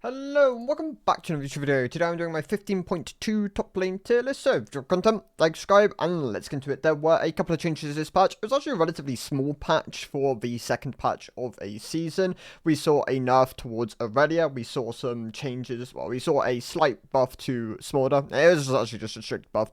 Hello and welcome back to another YouTube video. Today I'm doing my 15.2 top lane tier list. So if you're content, like, subscribe, and let's get into it. There were a couple of changes to this patch. It was actually a relatively small patch for the second patch of a season. We saw a nerf towards Aurelia. We saw some changes. Well, we saw a slight buff to Smolder. It was actually just a strict buff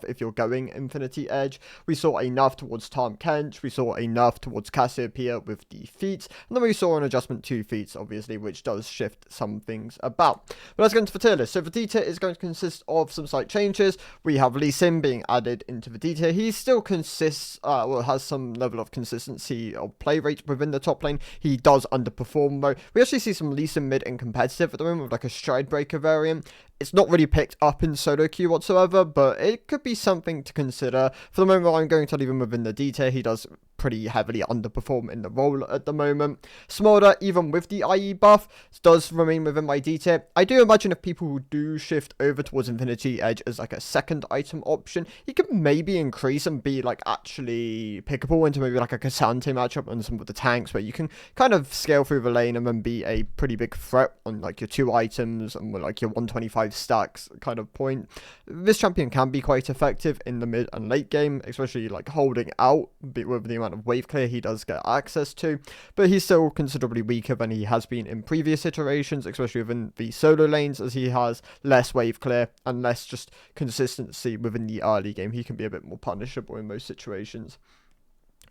if you're going Infinity Edge. We saw a nerf towards Tahm Kench. We saw a nerf towards Cassiopeia with the feats. And then we saw an adjustment to feats, obviously, which does shift some things about. But let's get into the tier list. So the D tier is going to consist of some slight changes. We have Lee Sin being added into the D tier. He still has some level of consistency of play rate within the top lane. He does underperform though. We actually see some Lee Sin mid and competitive at the moment with like a stride breaker variant. It's not really picked up in solo queue whatsoever, but it could be something to consider. For the moment, I'm going to leave him within the D tier. He does pretty heavily underperform in the role at the moment. Smolder, even with the IE buff, does remain within my D tier. I do imagine if people who do shift over towards Infinity Edge as like a second item option, he could maybe increase and be like actually pickable into maybe like a Cassante matchup and some of the tanks where you can kind of scale through the lane and then be a pretty big threat on like your 2 items and with like your 125 stacks kind of point. This champion can be quite effective in the mid and late game, especially like holding out with the amount of wave clear he does get access to, but he's still considerably weaker than he has been in previous iterations, especially within the solo lanes, as he has less wave clear and less just consistency within the early game. He can be a bit more punishable in most situations.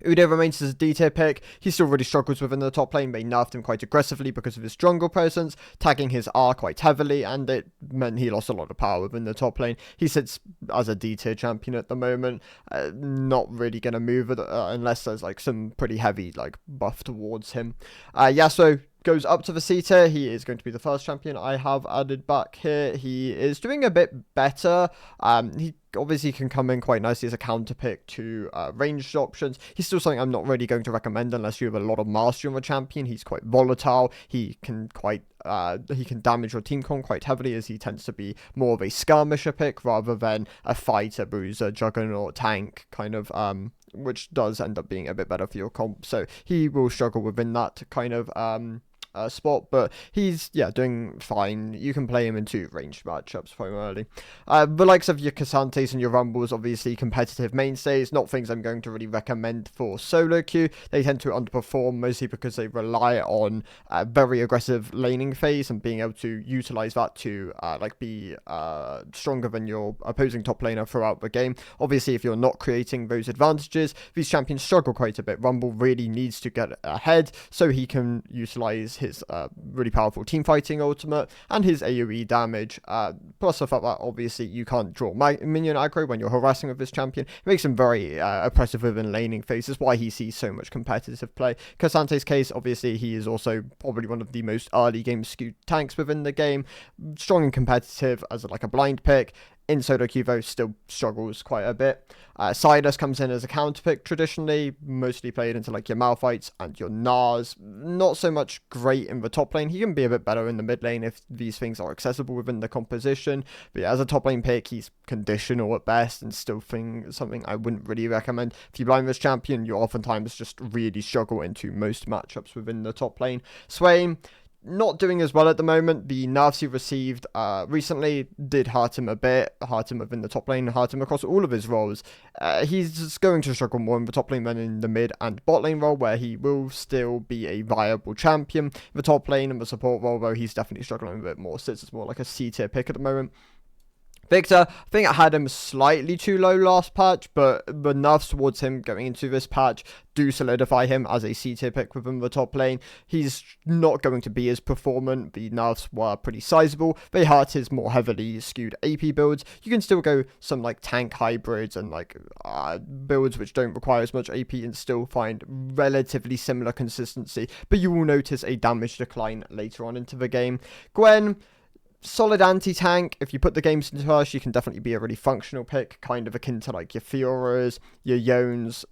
Udyr remains as a D tier pick. He still really struggles within the top lane. They nerfed him quite aggressively because of his jungle presence, tagging his R quite heavily, and it meant he lost a lot of power within the top lane. He sits as a D tier champion at the moment, not really going to move unless there's like some pretty heavy like buff towards him. Yasuo goes up to the C tier. He is going to be the first champion I have added back here. He is doing a bit better. He obviously can come in quite nicely as a counter pick to ranged options. He's still something I'm not really going to recommend unless you have a lot of mastery on the champion. He's quite volatile. He can damage your team con quite heavily, as he tends to be more of a skirmisher pick rather than a fighter, bruiser, juggernaut, tank kind of which does end up being a bit better for your comp. So he will struggle within that kind of spot, but he's doing fine. You can play him in 2 ranged matchups primarily. The likes of your Cassantes and your Rumbles, obviously competitive mainstays, not things I'm going to really recommend for solo queue. They tend to underperform mostly because they rely on a very aggressive laning phase and being able to utilize that to be stronger than your opposing top laner throughout the game. Obviously, if you're not creating those advantages, these champions struggle quite a bit. Rumble really needs to get ahead so he can utilize his really powerful team fighting ultimate and his AoE damage, plus the fact that obviously you can't draw minion aggro when you're harassing with this champion. It makes him very oppressive within laning phase. That's why he sees so much competitive play. Cassante's case, obviously he is also probably one of the most early game skewed tanks within the game, strong and competitive as a blind pick. In solo queue though, still struggles quite a bit. Silas comes in as a counter pick traditionally, mostly played into like your Malphites and your Nars. Not so much great in the top lane. He can be a bit better in the mid lane if these things are accessible within the composition. But yeah, as a top lane pick, he's conditional at best and still something I wouldn't really recommend. If you blind this champion, you oftentimes just really struggle into most matchups within the top lane. Swain, not doing as well at the moment. The nerfs he received recently did hurt him a bit, hurt him within the top lane, hurt him across all of his roles. He's just going to struggle more in the top lane than in the mid and bot lane role, where he will still be a viable champion. The top lane and the support role, though, he's definitely struggling a bit more, since it's more like a C tier pick at the moment. Victor, I think I had him slightly too low last patch, but the nerfs towards him going into this patch do solidify him as a C tier pick within the top lane. He's not going to be as performant. The nerfs were pretty sizable. They hurt his more heavily skewed AP builds. You can still go some like tank hybrids and builds which don't require as much AP and still find relatively similar consistency, but you will notice a damage decline later on into the game. Gwen, solid anti-tank. If you put the games into her, she can definitely be a really functional pick, kind of akin to like your Fioras, your Yones,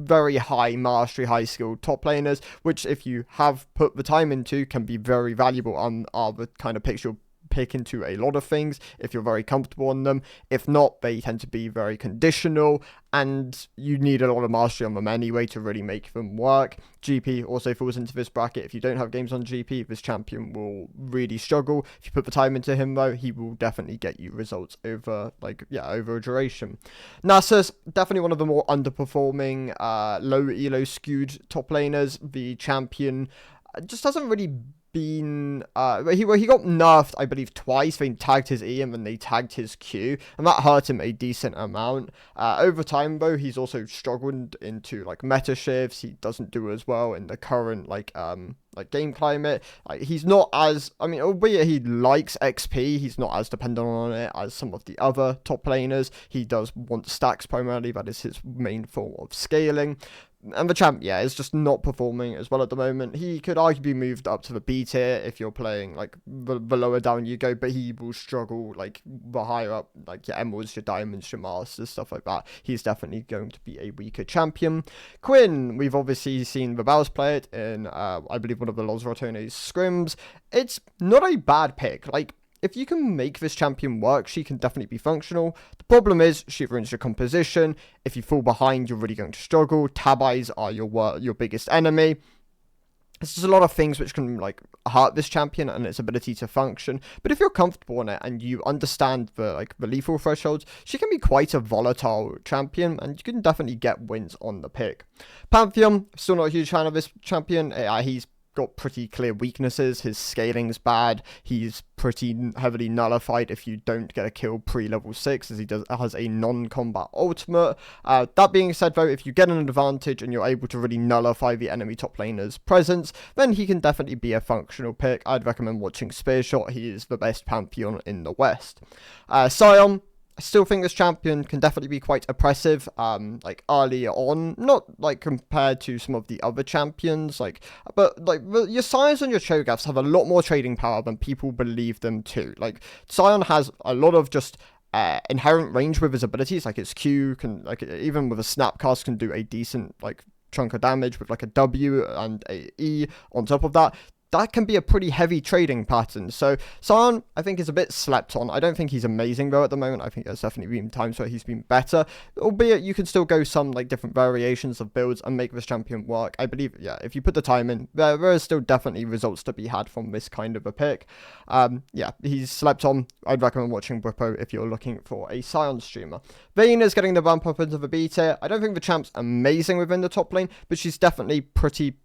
very high mastery, high skilled top laners, which if you have put the time into can be very valuable on are the kind of picks you'll pick into a lot of things if you're very comfortable on them. If not, they tend to be very conditional, and you need a lot of mastery on them anyway to really make them work. GP also falls into this bracket. If you don't have games on GP, this champion will really struggle. If you put the time into him though, he will definitely get you results over over a duration. Nasa's definitely one of the more underperforming, low elo skewed top laners. The champion just hasn't really been he got nerfed, I believe, twice. They tagged his E and then they tagged his Q, and that hurt him a decent amount. Over time though, he's also struggled into like meta shifts. He doesn't do as well in the current game climate. He's not as, albeit he likes XP, he's not as dependent on it as some of the other top laners. He does want stacks primarily. That is his main form of scaling. And the champ, is just not performing as well at the moment. He could arguably be moved up to the B tier if you're playing like the lower down you go, but he will struggle like the higher up, like your emeralds, your diamonds, your masters, stuff like that. He's definitely going to be a weaker champion. Quinn, we've obviously seen the Baus play it in, I believe, one of the Los Ratones scrims. It's not a bad pick. Like, if you can make this champion work, she can definitely be functional. The problem is, she ruins your composition. If you fall behind, you're really going to struggle. Tabis are your biggest enemy. There's just a lot of things which can hurt this champion and its ability to function. But if you're comfortable on it and you understand the lethal thresholds, she can be quite a volatile champion, and you can definitely get wins on the pick. Pantheon, still not a huge fan of this champion. He's got pretty clear weaknesses. His scaling's bad. He's pretty heavily nullified if you don't get a kill pre-level 6, as he has a non-combat ultimate. That being said though, if you get an advantage and you're able to really nullify the enemy top laner's presence, then he can definitely be a functional pick. I'd recommend watching Spearshot. He is the best Pantheon in the West. Sion, I still think this champion can definitely be quite oppressive, early on, not compared to some of the other champions, but your Scions and your Cho'Gaths have a lot more trading power than people believe them to. Sion has a lot of just inherent range with his abilities, his Q can, even with a Snapcast, can do a decent chunk of damage with a W and a E on top of that. That can be a pretty heavy trading pattern. So Sion, I think, is a bit slept on. I don't think he's amazing though at the moment. I think there's definitely been times where he's been better, albeit you can still go some different variations of builds and make this champion work. I believe, if you put the time in, there is still definitely results to be had from this kind of a pick. He's slept on. I'd recommend watching Bwipo if you're looking for a Sion streamer. Vayne is getting the bump up into the B tier. I don't think the champ's amazing within the top lane, but she's definitely pretty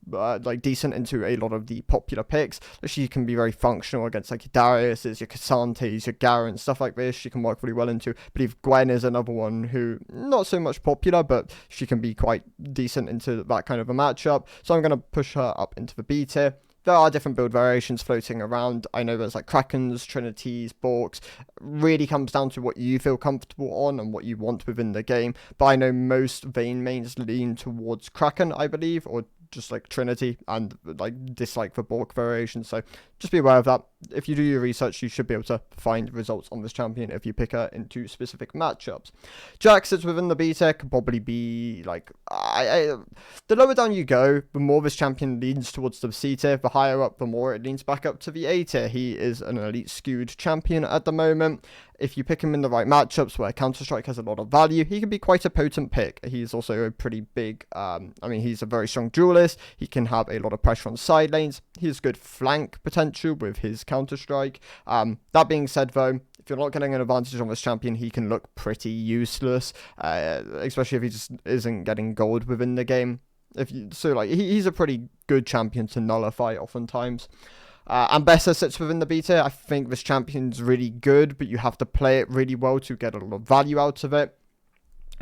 decent into a lot of the popular picks. She can be very functional against your Darius's, your Cassantes, your Garens, stuff like this. She can work really well into. I believe Gwen is another one who, not so much popular, but she can be quite decent into that kind of a matchup. So I'm going to push her up into the B tier. There are different build variations floating around. I know there's Krakens, Trinities, Borks. Really comes down to what you feel comfortable on and what you want within the game. But I know most Vayne mains lean towards Kraken, I believe, or just Trinity, and dislike for Bork variations. So just be aware of that. If you do your research, you should be able to find results on this champion if you pick her into specific matchups. Jax sits within the B tier, could probably be the lower down you go, the more this champion leans towards the C tier. The higher up, the more it leans back up to the A tier. He is an elite skewed champion at the moment. If you pick him in the right matchups where Counter-Strike has a lot of value, he can be quite a potent pick. He's also a pretty big, he's a very strong duelist. He can have a lot of pressure on side lanes. He has good flank potential with his Counter-Strike. That being said though, if you're not getting an advantage on this champion, he can look pretty useless, especially if he just isn't getting gold within the game. He's a pretty good champion to nullify oftentimes. Ambessa sits within the B tier. I think this champion's really good, but you have to play it really well to get a lot of value out of it.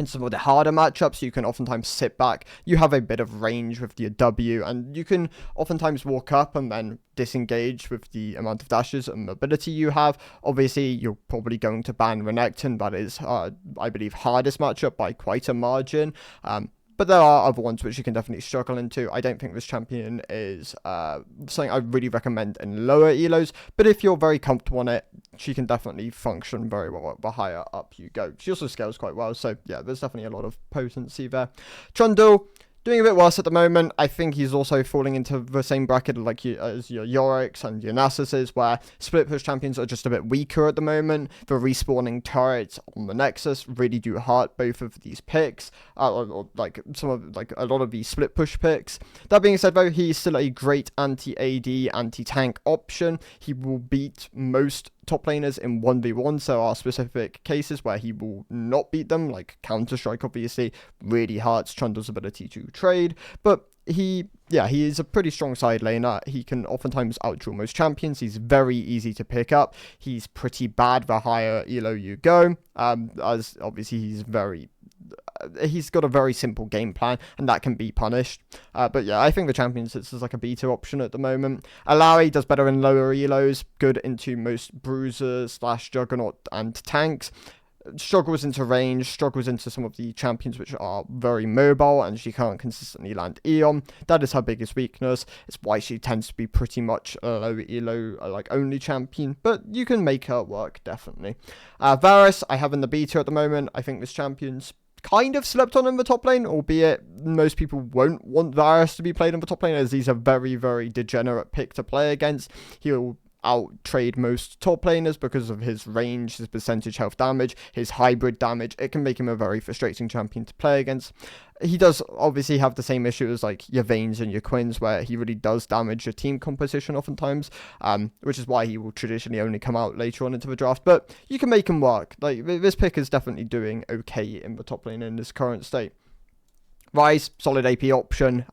In some of the harder matchups, you can oftentimes sit back. You have a bit of range with your W, and you can oftentimes walk up and then disengage with the amount of dashes and mobility you have. Obviously, you're probably going to ban Renekton. That is, I believe, hardest matchup by quite a margin. But there are other ones which you can definitely struggle into. I don't think this champion is something I really recommend in lower elos. But if you're very comfortable on it, she can definitely function very well the higher up you go. She also scales quite well. So yeah, there's definitely a lot of potency there. Trundle, doing a bit worse at the moment. I think he's also falling into the same bracket like as your Yoriks and your Nasus's, where split push champions are just a bit weaker at the moment. The respawning turrets on the Nexus really do hurt both of these picks, or like some of like a lot of these split push picks. That being said, though, he's still a great anti-AD, anti-tank option. He will beat most top laners in 1v1, so are specific cases where he will not beat them, like Counter-Strike obviously really hurts Trundle's ability to trade, but he is a pretty strong side laner. He can oftentimes outdraw most champions. He's very easy to pick up. He's pretty bad the higher elo you go, as obviously he's got a very simple game plan, and that can be punished. But yeah, I think the champion sits as like a beta option at the moment. Alawi does better in lower elos, good into most bruisers / juggernaut and tanks. Struggles into range, struggles into some of the champions which are very mobile, and she can't consistently land Eon. That is her biggest weakness. It's why she tends to be pretty much a low elo like only champion, but you can make her work definitely. Varus I have in the beta at the moment. I think this champion's kind of slept on in the top lane, albeit most people won't want Varus to be played in the top lane, as he's a very, very degenerate pick to play against. He'll out-trade most top laners because of his range, his percentage health damage, his hybrid damage. It can make him a very frustrating champion to play against. He does obviously have the same issue as like your Vaynes and your Quins, where he really does damage your team composition oftentimes, which is why he will traditionally only come out later on into the draft. But you can make him work. Like, this pick is definitely doing okay in the top lane in this current state. Ryze, solid AP option,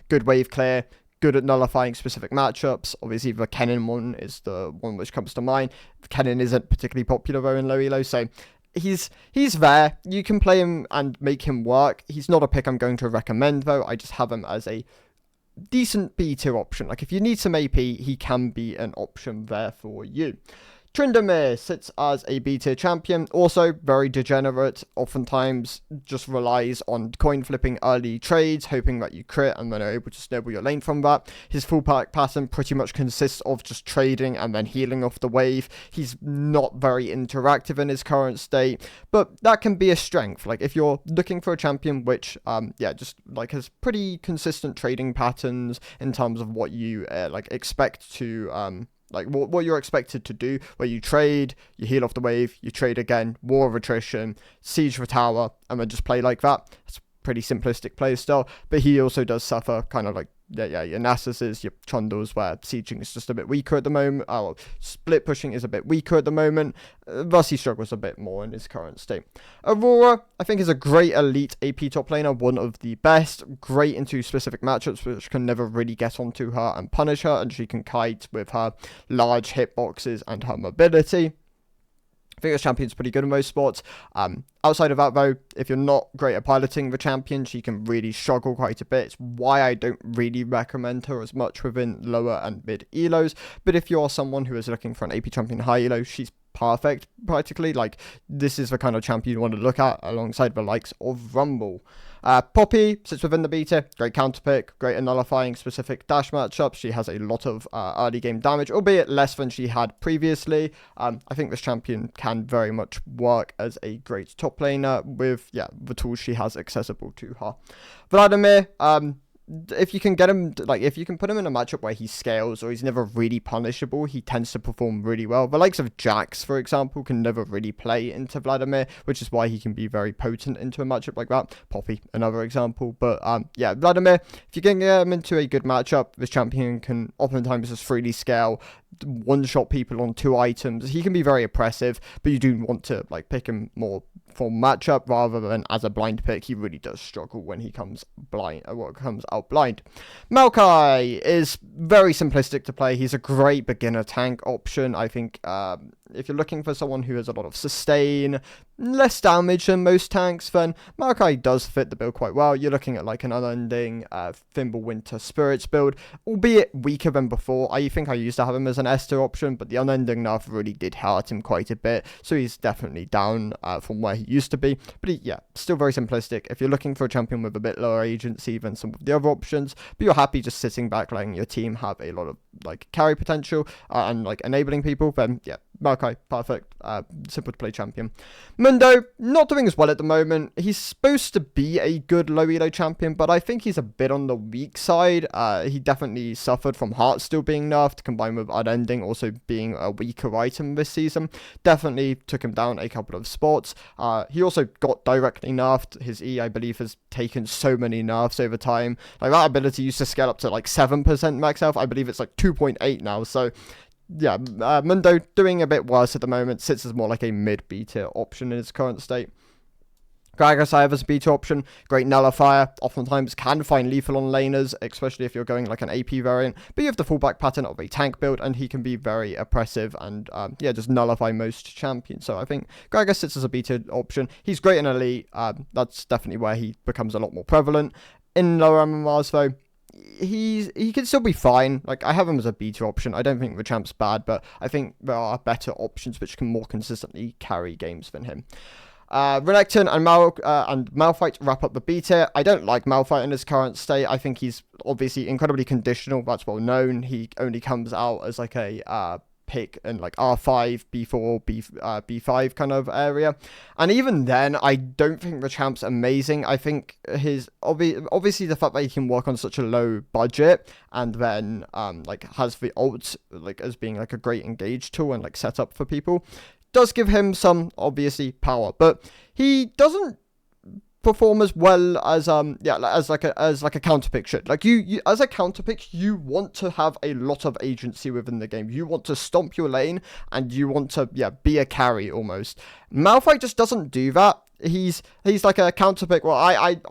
good wave clear, good at nullifying specific matchups. Obviously, the Kennen one is the one which comes to mind. Kennen isn't particularly popular though in low elo, so he's there. You can play him and make him work. He's not a pick I'm going to recommend though. I just have him as a decent B-tier option. Like, if you need some AP, he can be an option there for you. Tryndamere sits as a B-tier champion, also very degenerate, oftentimes just relies on coin flipping early trades, hoping that you crit and then are able to snowball your lane from that. His full pack pattern pretty much consists of just trading and then healing off the wave. He's not very interactive in his current state, but that can be a strength. Like, if you're looking for a champion which, just like has pretty consistent trading patterns in terms of what you expect to, like what you're expected to do, where you trade, you heal off the wave, you trade again, war of attrition, siege the tower, and then just play like that. It's a pretty simplistic play style, but he also does suffer kind of like your Nasus's, your Trundles, where sieging is just a bit weaker at the moment. Split pushing is a bit weaker at the moment. Thus, he struggles a bit more in his current state. Aurora, I think, is a great elite AP top laner, one of the best. Great into specific matchups, which can never really get onto her and punish her, and she can kite with her large hitboxes and her mobility. I think this champion's pretty good in most spots. Outside of that, though, if you're not great at piloting the champion, she can really struggle quite a bit. It's why I don't really recommend her as much within lower and mid elos. But if you're someone who is looking for an AP champion high elo, she's perfect, practically. Like, this is the kind of champion you want to look at alongside the likes of Rumble. Poppy sits within the beta, great counter pick, great at nullifying specific dash matchups. She has a lot of early game damage, albeit less than she had previously. I think this champion can very much work as a great top laner with the tools she has accessible to her. Vladimir, if you can get him, like, if you can put him in a matchup where he scales or he's never really punishable, he tends to perform really well. The likes of Jax, for example, can never really play into Vladimir, which is why he can be very potent into a matchup like that. Poppy, another example. But Vladimir, if you can get him into a good matchup, this champion can oftentimes just freely scale, one-shot people on 2 items. He can be very oppressive, but you do want to pick him more for matchup rather than as a blind pick. He really does struggle when he comes out blind. Maokai is very simplistic to play. He's a great beginner tank option. I think if you're looking for someone who has a lot of sustain, less damage than most tanks, then Maokai does fit the build quite well. You're looking at like an unending Fimbulwinter Spirits build, albeit weaker than before. I think I used to have him as an Esther option, but the unending nerf really did hurt him quite a bit, so he's definitely down from where he used to be. But still very simplistic. If you're looking for a champion with a bit lower agency than some of the other options, but you're happy just sitting back letting your team have a lot of carry potential and enabling people, then Maokai, perfect. Simple to play champion. Mundo, not doing as well at the moment. He's supposed to be a good low elo champion, but I think he's a bit on the weak side. He definitely suffered from Heart still being nerfed, combined with Unending also being a weaker item this season. Definitely took him down a couple of spots. He also got directly nerfed. His E, I believe, has taken so many nerfs over time. Like, that ability used to scale up to like 7% max health. I believe it's like 2.8 now, so yeah, Mundo doing a bit worse at the moment, sits as more like a mid-B tier option in his current state. Gragas I have as a B2 option, great nullifier, oftentimes can find lethal on laners, especially if you're going like an AP variant, but you have the fallback pattern of a tank build, and he can be very oppressive and, yeah, just nullify most champions. So I think Gragas sits as a B2 option. He's great in Elite, that's definitely where he becomes a lot more prevalent. In lower MMRs though, he can still be fine. Like, I have him as a B2 option. I don't think the champ's bad, but I think there are better options which can more consistently carry games than him. Renekton and Malphite wrap up the B tier. I don't like Malphite in his current state. I think he's obviously incredibly conditional. That's well known. He only comes out as like a pick in like R5, B4, B5 kind of area, and even then I don't think the champ's amazing. I think his obviously the fact that he can work on such a low budget and then like has the ult like as being like a great engage tool and like setup for people does give him some obviously power, but he doesn't perform as well as as like a counter pick should. Like you as a counter pick, you want to have a lot of agency within the game. You want to stomp your lane and you want to be a carry almost. Malphite just doesn't do that. He's like a counter pick. Well,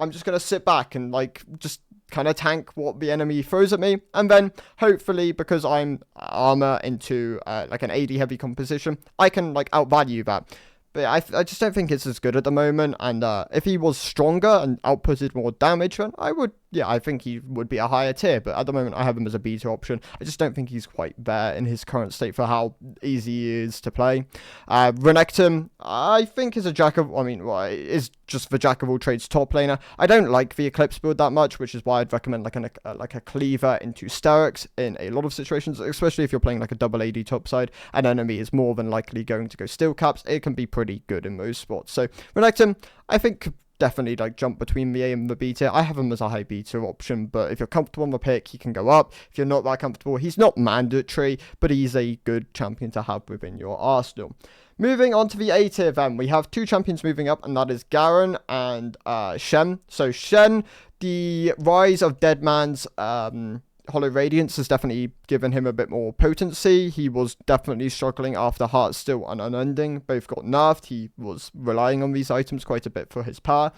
I'm just gonna sit back and like just kind of tank what the enemy throws at me, and then hopefully, because I'm armor into like an AD heavy composition, I can like outvalue that. But I just don't think it's as good at the moment, and if he was stronger and outputted more damage, then I think he would be a higher tier, but at the moment I have him as a B2 option. I just don't think he's quite there in his current state for how easy he is to play. Renekton, I think is is just the jack of all trades top laner. I don't like the Eclipse build that much, which is why I'd recommend like a cleaver into Sterix in a lot of situations, especially if you're playing like a double AD top side. An enemy is more than likely going to go steel caps. It can be pretty good in most spots. So Renekton, I think, definitely like jump between the A and the B tier. I have him as a high B2 option, but if you're comfortable on the pick, he can go up. If you're not that comfortable, he's not mandatory, but he's a good champion to have within your arsenal. Moving on to the A tier then, we have two champions moving up, and that is Garen and Shen. So Shen, the rise of Deadman's Hollow Radiance has definitely given him a bit more potency. He was definitely struggling after Heartsteel and Unending both got nerfed. He was relying on these items quite a bit for his power.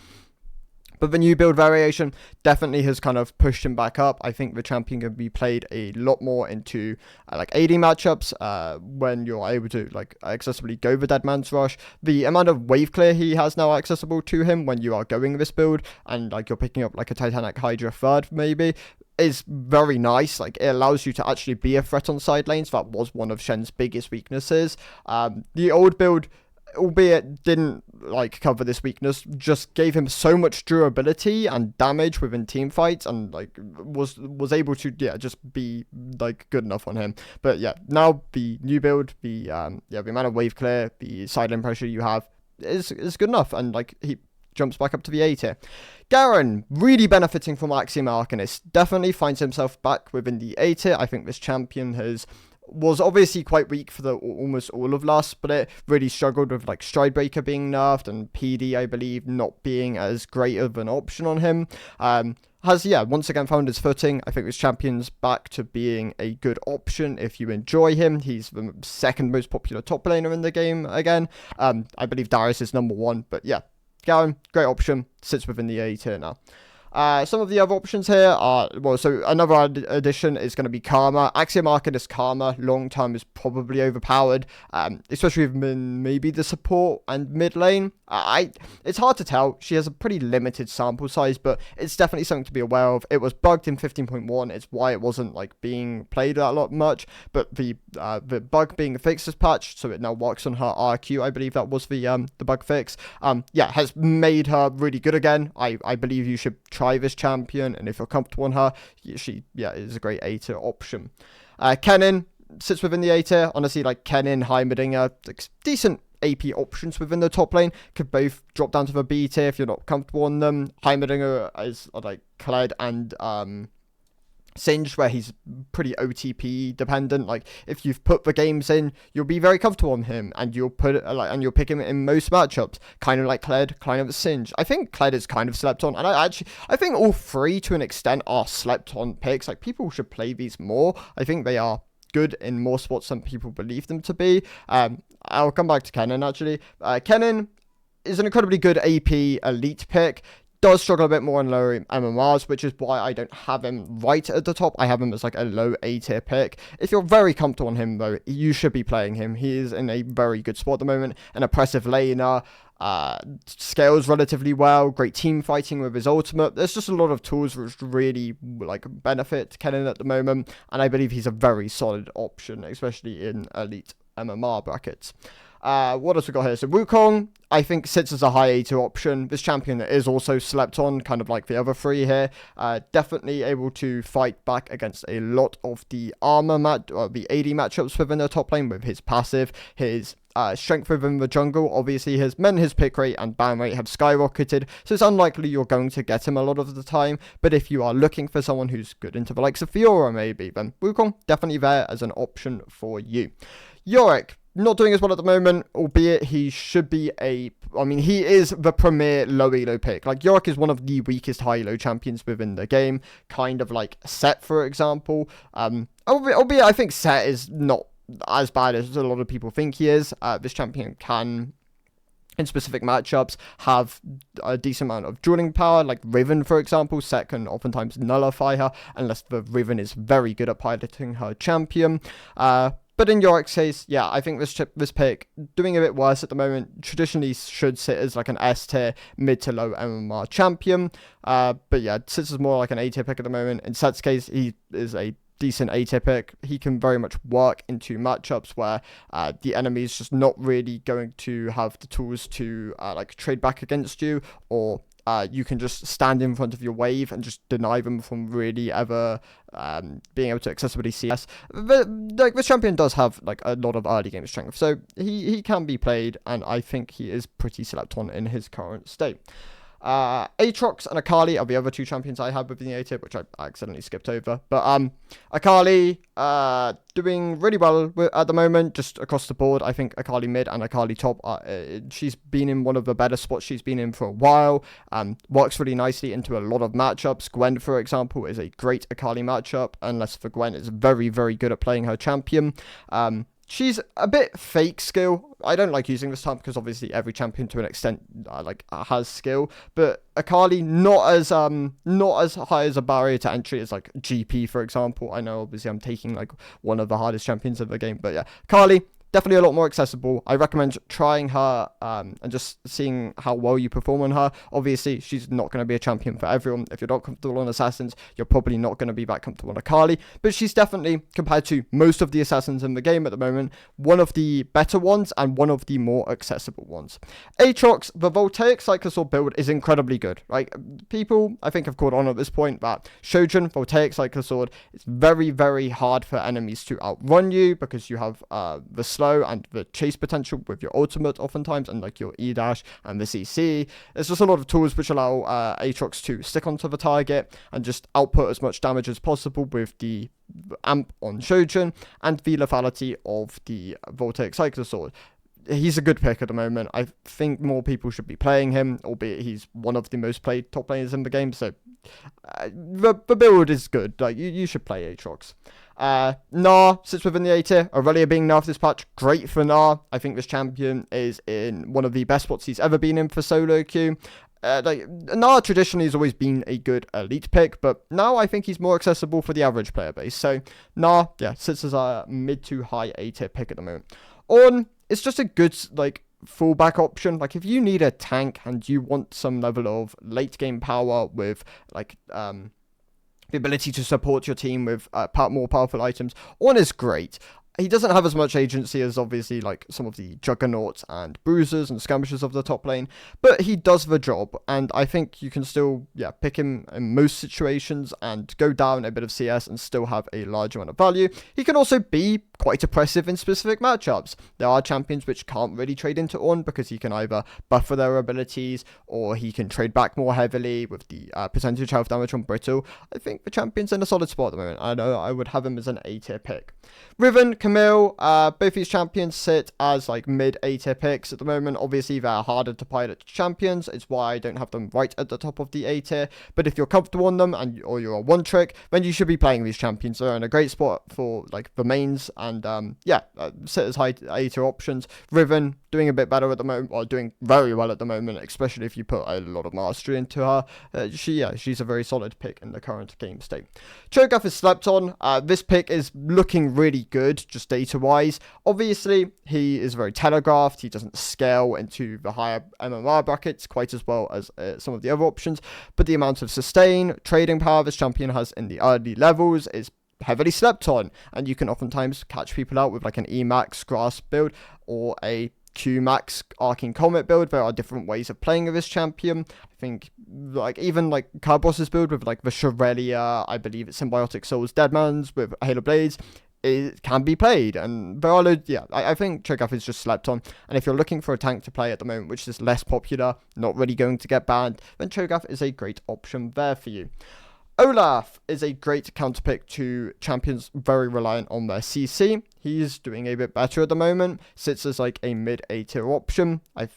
But the new build variation definitely has kind of pushed him back up. I think the champion can be played a lot more into like AD matchups when you're able to like accessibly go the Dead Man's Rush. The amount of wave clear he has now accessible to him when you are going this build, and like you're picking up like a Titanic Hydra third maybe, is very nice. Like, it allows you to actually be a threat on side lanes. That was one of Shen's biggest weaknesses. The old build, albeit didn't like cover this weakness, just gave him so much durability and damage within team fights, and like was able to just be like good enough on him. But yeah, now the new build, the amount of wave clear, the side lane pressure you have is good enough, and like he jumps back up to the A tier. Garen, really benefiting from Axiom Arcanist, definitely finds himself back within the A tier. I think this champion was obviously quite weak for almost all of last, but it really struggled with like Stridebreaker being nerfed and PD, I believe, not being as great of an option on him. Has once again found his footing. I think this champion's back to being a good option if you enjoy him. He's the second most popular top laner in the game again. I believe Darius is number one, but yeah, Garen, great option, sits within the A tier now. Some of the other options here are, so another addition is going to be Karma. Axiom Arcanist Karma, long term, is probably overpowered, especially with maybe the support and mid lane. It's hard to tell. She has a pretty limited sample size, but it's definitely something to be aware of. It was bugged in 15.1. It's why it wasn't like being played that lot much, but the bug being fixed this patch, so it now works on her RQ. I believe that was the bug fix. Has made her really good again. I believe you should try this champion, and if you're comfortable on her, she is a great A tier option. Kennen, sits within the A tier. Honestly, like Kennen, Heimerdinger, like decent AP options within the top lane, could both drop down to the B tier if you're not comfortable on them. Heimerdinger is like Kled and Singe, where he's pretty OTP dependent. Like if you've put the games in, you'll be very comfortable on him, and you'll you'll pick him in most matchups. Kind of like Kled, kind of Singe. I think Kled is kind of slept on, and I think all three to an extent are slept on picks. Like people should play these more. I think they are good in more spots than people believe them to be. I'll come back to Kennen actually. Kennen is an incredibly good AP elite pick. Does struggle a bit more on lower MMRs, which is why I don't have him right at the top. I have him as like a low A tier pick. If you're very comfortable on him though, you should be playing him. He is in a very good spot at the moment. An oppressive laner, scales relatively well, great team fighting with his ultimate. There's just a lot of tools which really like benefit Kennen at the moment, and I believe he's a very solid option, especially in elite MMR brackets. What else we got here? So Wukong, I think, sits as a high A2 option. This champion is also slept on, kind of like the other three here. Definitely able to fight back against a lot of the the AD matchups within the top lane with his passive, his strength within the jungle. Obviously, his pick rate and ban rate have skyrocketed, so it's unlikely you're going to get him a lot of the time. But if you are looking for someone who's good into the likes of Fiora maybe, then Wukong definitely there as an option for you. Yorick, not doing as well at the moment, albeit he should be he is the premier low elo pick. Like, Yorick is one of the weakest high elo champions within the game, kind of like Set, for example. Albeit I think Set is not as bad as a lot of people think he is. This champion can, in specific matchups, have a decent amount of dueling power, like Riven, for example. Set can oftentimes nullify her, unless the Riven is very good at piloting her champion. But in Yorick's case, yeah, I think this pick, doing a bit worse at the moment, traditionally should sit as like an S tier, mid to low MMR champion. But yeah, sits as more like an A tier pick at the moment. In Set's case, he is a decent A tier pick. He can very much work into matchups where the enemy is just not really going to have the tools to like trade back against you, or you can just stand in front of your wave and just deny them from really ever being able to accessibly CS. Like, this champion does have like a lot of early game strength, so he can be played, and I think he is pretty slept on in his current state. Aatrox and Akali are the other two champions I have within the A tier, which I accidentally skipped over. But Akali doing really well at the moment, just across the board. I think Akali mid and Akali top, she's been in one of the better spots she's been in for a while. Works really nicely into a lot of matchups. Gwen, for example, is a great Akali matchup, unless for Gwen is very, very good at playing her champion. She's a bit fake skill. I don't like using this term because obviously every champion to an extent has skill, but Akali not as high as a barrier to entry as like GP, for example. I know obviously I'm taking like one of the hardest champions of the game, but yeah, Akali definitely a lot more accessible. I recommend trying her and just seeing how well you perform on her. Obviously, she's not going to be a champion for everyone. If you're not comfortable on Assassins, you're probably not going to be that comfortable on Akali. But she's definitely, compared to most of the Assassins in the game at the moment, one of the better ones and one of the more accessible ones. Aatrox, the Voltaic Cyclosaur build is incredibly good. Like, people, I think, have caught on at this point that Shojin, Voltaic Cyclosaur, is very, very hard for enemies to outrun you because you have the slow and the chase potential with your ultimate oftentimes, and like your E-dash and the CC. There's just a lot of tools which allow Aatrox to stick onto the target and just output as much damage as possible with the amp on Shojin and the lethality of the Voltaic Cyclosaur. He's a good pick at the moment. I think more people should be playing him, albeit he's one of the most played top players in the game, so the build is good. Like, you should play Aatrox. Gnar sits within the A tier. Aurelia being nerfed this patch, great for Gnar. I think this champion is in one of the best spots he's ever been in for solo queue. Gnar traditionally has always been a good elite pick, but now I think he's more accessible for the average player base. So Gnar, yeah, sits as a mid to high A tier pick at the moment. Ornn, it's just a good like fallback option. Like, if you need a tank and you want some level of late game power with like the ability to support your team with more powerful items, Ornn is great. He doesn't have as much agency as obviously like some of the juggernauts and bruisers and skirmishers of the top lane, but he does the job, and I think you can still pick him in most situations and go down a bit of CS and still have a large amount of value. He can also be quite oppressive in specific matchups. There are champions which can't really trade into Ornn because he can either buffer their abilities or he can trade back more heavily with the percentage health damage on Brittle. I think the champion's in a solid spot at the moment. I know I would have him as an A tier pick. Riven, Camille, both these champions sit as like mid A tier picks at the moment. Obviously, they're harder to pilot champions. It's why I don't have them right at the top of the A tier. But if you're comfortable on them or you're a one trick, then you should be playing these champions. They're in a great spot for like the mains and sit as high A tier options. Riven doing a bit better at the moment, or doing very well at the moment, especially if you put a lot of mastery into her. She's a very solid pick in the current game state. Cho'Gath is slept on. This pick is looking really good, just data-wise. Obviously, he is very telegraphed. He doesn't scale into the higher MMR brackets quite as well as some of the other options, but the amount of sustain, trading power this champion has in the early levels is heavily slept on, and you can oftentimes catch people out with like an Emax Grasp build or a Qmax Arcane Comet build. There are different ways of playing with this champion. I think like even like Carbos's build with like the Shorelia, I believe it's Symbiotic Souls Deadmans with Halo Blades, it can be played, and there are loads. I think Cho'Gath is just slept on, and if you're looking for a tank to play at the moment which is less popular, not really going to get banned, then Cho'Gath is a great option there for you. Olaf is a great counterpick to champions very reliant on their CC. He's doing a bit better at the moment, sits as like a mid A tier option. I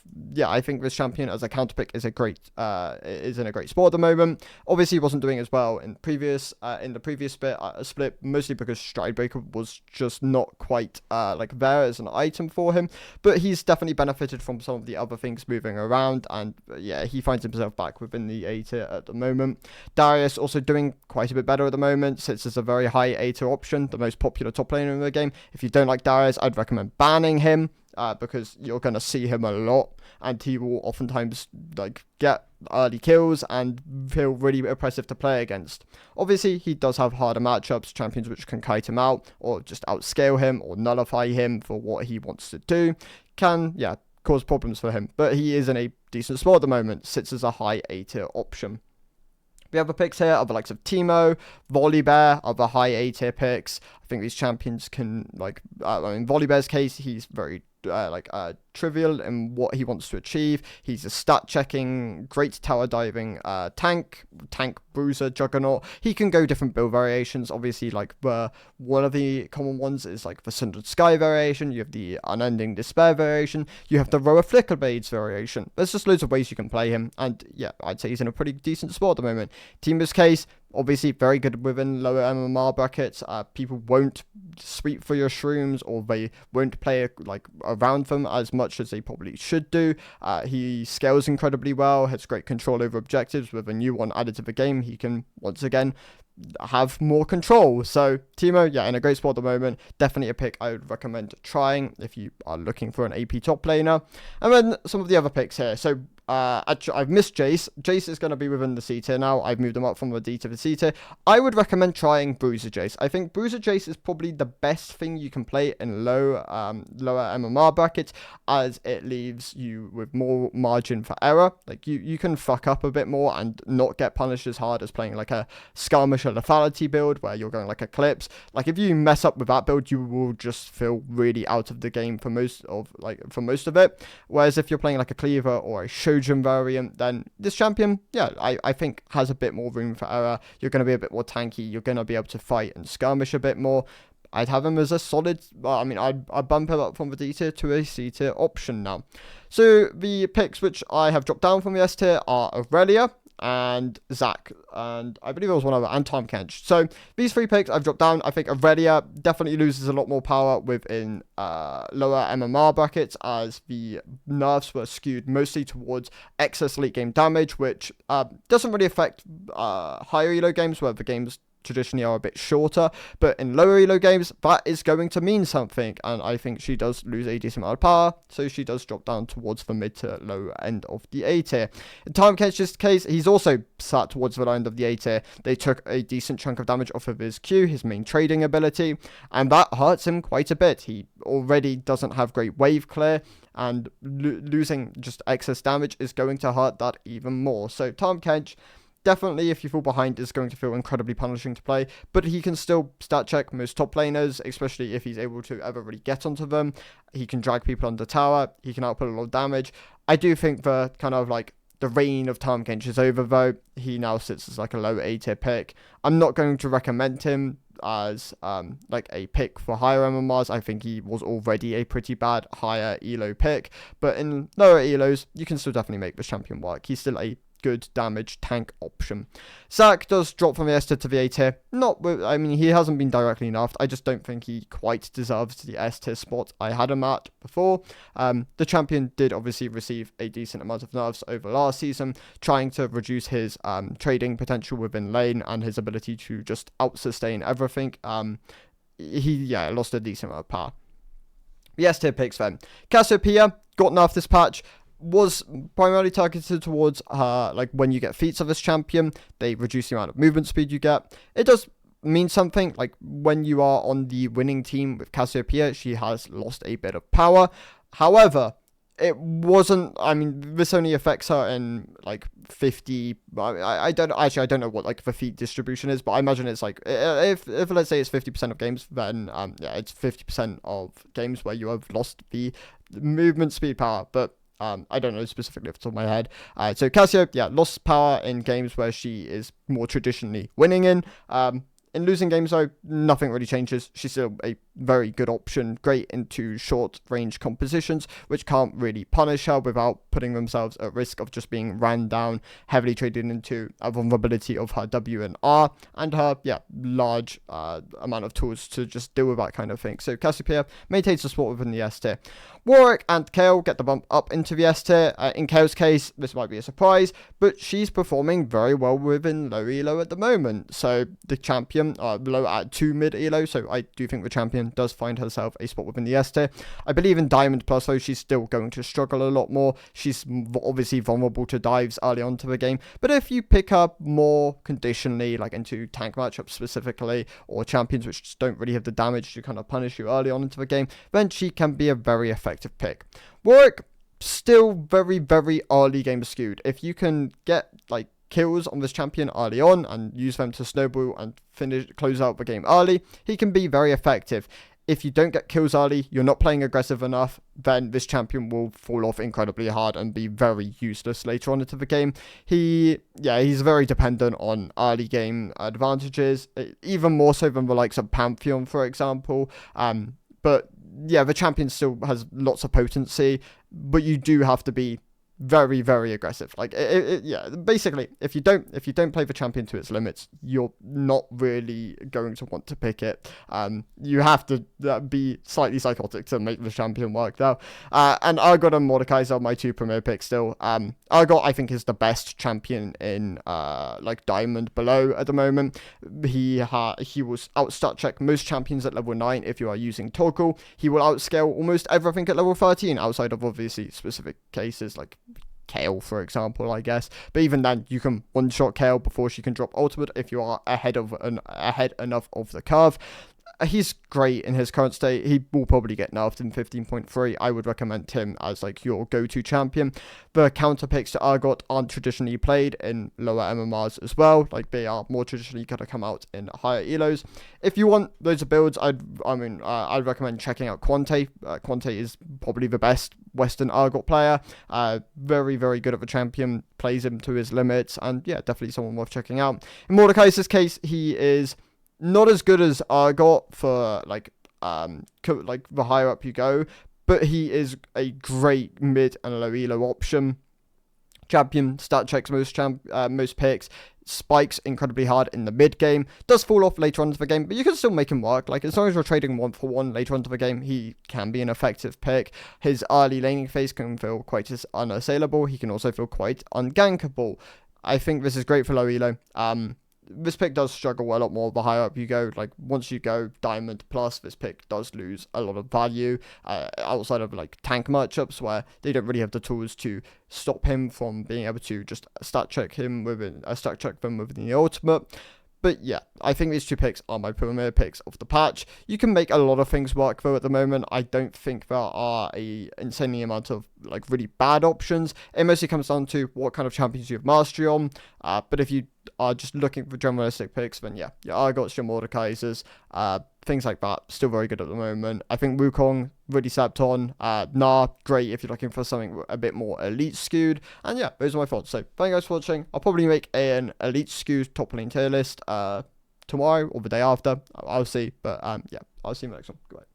think this champion as a counterpick is in a great spot at the moment. Obviously, he wasn't doing as well in the previous split, mostly because Stridebreaker was just not quite like there as an item for him. But he's definitely benefited from some of the other things moving around, and he finds himself back within the A tier at the moment. Darius also doing quite a bit better at the moment, sits as a very high A tier option, the most popular top laner in the game. If you don't like Darius, I'd recommend banning him because you're going to see him a lot, and he will oftentimes like get early kills and feel really oppressive to play against. Obviously, he does have harder matchups, champions which can kite him out or just outscale him or nullify him for what he wants to do. Can cause problems for him, but he is in a decent spot at the moment, sits as a high A tier option. The other picks here are the likes of Teemo, Volibear, other high A tier picks. I think these champions can, like, in Volibear's case, he's very trivial in what he wants to achieve. He's a stat checking, great tower diving tank bruiser juggernaut. He can go different build variations. Obviously, like one of the common ones is like the Sundered Sky variation. You have the Unending Despair variation. You have the Roa Flicker Blades variation. There's just loads of ways you can play him, and I'd say he's in a pretty decent spot at the moment. Teemo's case, obviously very good within lower MMR brackets. People won't sweep for your shrooms, or they won't play around them as much as they probably should do. He scales incredibly well, has great control over objectives. With a new one added to the game, he can once again have more control. So Teemo, in a great spot at the moment. Definitely a pick I would recommend trying if you are looking for an AP top laner. And then some of the other picks here. So actually, I've missed Jace. Jace is going to be within the C tier now. I've moved him up from the D to the C tier. I would recommend trying Bruiser Jace. I think Bruiser Jace is probably the best thing you can play in lower MMR brackets, as it leaves you with more margin for error. Like you can fuck up a bit more and not get punished as hard as playing like a Skirmish or Lethality build where you're going like Eclipse. Like if you mess up with that build, you will just feel really out of the game for most of it. Whereas if you're playing like a Cleaver or a Shojin variant, then this champion, I think has a bit more room for error. You're going to be a bit more tanky. You're going to be able to fight and skirmish a bit more. I'd have him as a solid, I'd bump him up from the D tier to a C tier option now. So the picks which I have dropped down from the S tier are Aurelia and Zac, and I believe there was one other, and Tahm Kench. So these three picks I've dropped down. I think Aurelia definitely loses a lot more power within lower MMR brackets, as the nerfs were skewed mostly towards excess late game damage, which doesn't really affect higher elo games where the games traditionally are a bit shorter, but in lower elo games that is going to mean something, and I think she does lose a decent amount of power, so she does drop down towards the mid to low end of the A tier. In Tahm Kench's case, he's also sat towards the low end of the A tier. They took a decent chunk of damage off of his Q, his main trading ability, and that hurts him quite a bit. He already doesn't have great wave clear, and losing just excess damage is going to hurt that even more. So Tahm Kench, definitely, if you fall behind, is going to feel incredibly punishing to play, but he can still stat check most top laners, especially if he's able to ever really get onto them. He can drag people under tower, he can output a lot of damage. I do think the kind of like the reign of Tahm Kench is over though. He now sits as like a low A tier pick. I'm not going to recommend him as like a pick for higher MMRs. I think he was already a pretty bad higher elo pick, but in lower elos you can still definitely make this champion work. He's still a good damage tank option. Zac does drop from the S tier to the A tier. I mean, he hasn't been directly nerfed. I just don't think he quite deserves the S tier spot I had him at before. The champion did obviously receive a decent amount of nerfs over last season, trying to reduce his trading potential within lane and his ability to just out-sustain everything. He lost a decent amount of power. The S tier picks then. Cassiopeia got nerfed this patch. Was primarily targeted towards like when you get feats of this champion, they reduce the amount of movement speed you get. It does mean something, like when you are on the winning team with Cassiopeia, she has lost a bit of power. However, it wasn't, I mean, this only affects her in like 50, I don't know what like the feat distribution is, but I imagine it's like, if let's say it's 50% of games, then it's 50% of games where you have lost the movement speed power, but I don't know specifically off the top of my head. So Cassio, lost power in games where she is more traditionally winning in. In losing games, though, nothing really changes. She's still a very good option, great into short-range compositions, which can't really punish her without putting themselves at risk of just being ran down, heavily traded into a vulnerability of her W and R, and her, large amount of tools to just deal with that kind of thing. So Cassiopeia maintains the spot within the S tier. Warwick and Kayle get the bump up into the S tier. In Kayle's case, this might be a surprise, but she's performing very well within low elo at the moment. So the champion, low at 2 mid elo, so I do think the champion does find herself a spot within the S tier. I believe in Diamond Plus, though, she's still going to struggle a lot more. She's obviously vulnerable to dives early on to the game, but if you pick up more conditionally, like into tank matchups specifically, or champions which just don't really have the damage to kind of punish you early on into the game, then she can be a very effective pick. Warwick, still very, very early game skewed. If you can get like kills on this champion early on and use them to snowball and close out the game early, he can be very effective. If you don't get kills early, you're not playing aggressive enough, then this champion will fall off incredibly hard and be very useless later on into the game. He's very dependent on early game advantages, even more so than the likes of Pantheon, for example. But the champion still has lots of potency, but you do have to be very, very aggressive. Like basically, if you don't play the champion to its limits, you're not really going to want to pick it. You have to be slightly psychotic to make the champion work though. And Argot and Mordekaiser are my two premier picks still. Argot, I think, is the best champion in like Diamond below at the moment. He was outstat check most champions at level 9 if you are using Toggle. He will outscale almost everything at level 13 outside of obviously specific cases like Kayle, for example, I guess. But even then, you can one-shot Kayle before she can drop ultimate if you are ahead enough of the curve. He's great in his current state. He will probably get nerfed in 15.3. I would recommend him as like your go-to champion. The counter picks to Argot aren't traditionally played in lower MMRs as well. Like they are more traditionally going to come out in higher elos. If you want those builds, I'd recommend checking out Quante. Quante is probably the best Western Argot player. Very, very good at the champion. Plays him to his limits, and definitely someone worth checking out. In Mordekaiser's case, he is not as good as Argot for like the higher up you go, but he is a great mid and low elo option. Champion stat checks most picks, spikes incredibly hard in the mid game, does fall off later on into the game, but you can still make him work. Like as long as you're trading 1-for-1 later on into the game, he can be an effective pick. His early laning phase can feel quite as unassailable. He can also feel quite ungankable. I think this is great for low elo. This pick does struggle a lot more the higher up you go. Like once you go Diamond Plus, this pick does lose a lot of value outside of like tank matchups where they don't really have the tools to stop him from being able to just stat check them within the ultimate. But I think these two picks are my premier picks of the patch. You can make a lot of things work though at the moment. I don't think there are a insanely amount of like really bad options. It mostly comes down to what kind of champions you have mastery on. But if you are just looking for generalistic picks, then yeah, I got your Mordekaisers, things like that, still very good at the moment. I think Wukong really slept on. Nah, great if you're looking for something a bit more elite skewed. And yeah, those are my thoughts. So thank you guys for watching. I'll probably make an elite skewed top lane tier list tomorrow or the day after. I'll see. But yeah, I'll see you next one. Goodbye.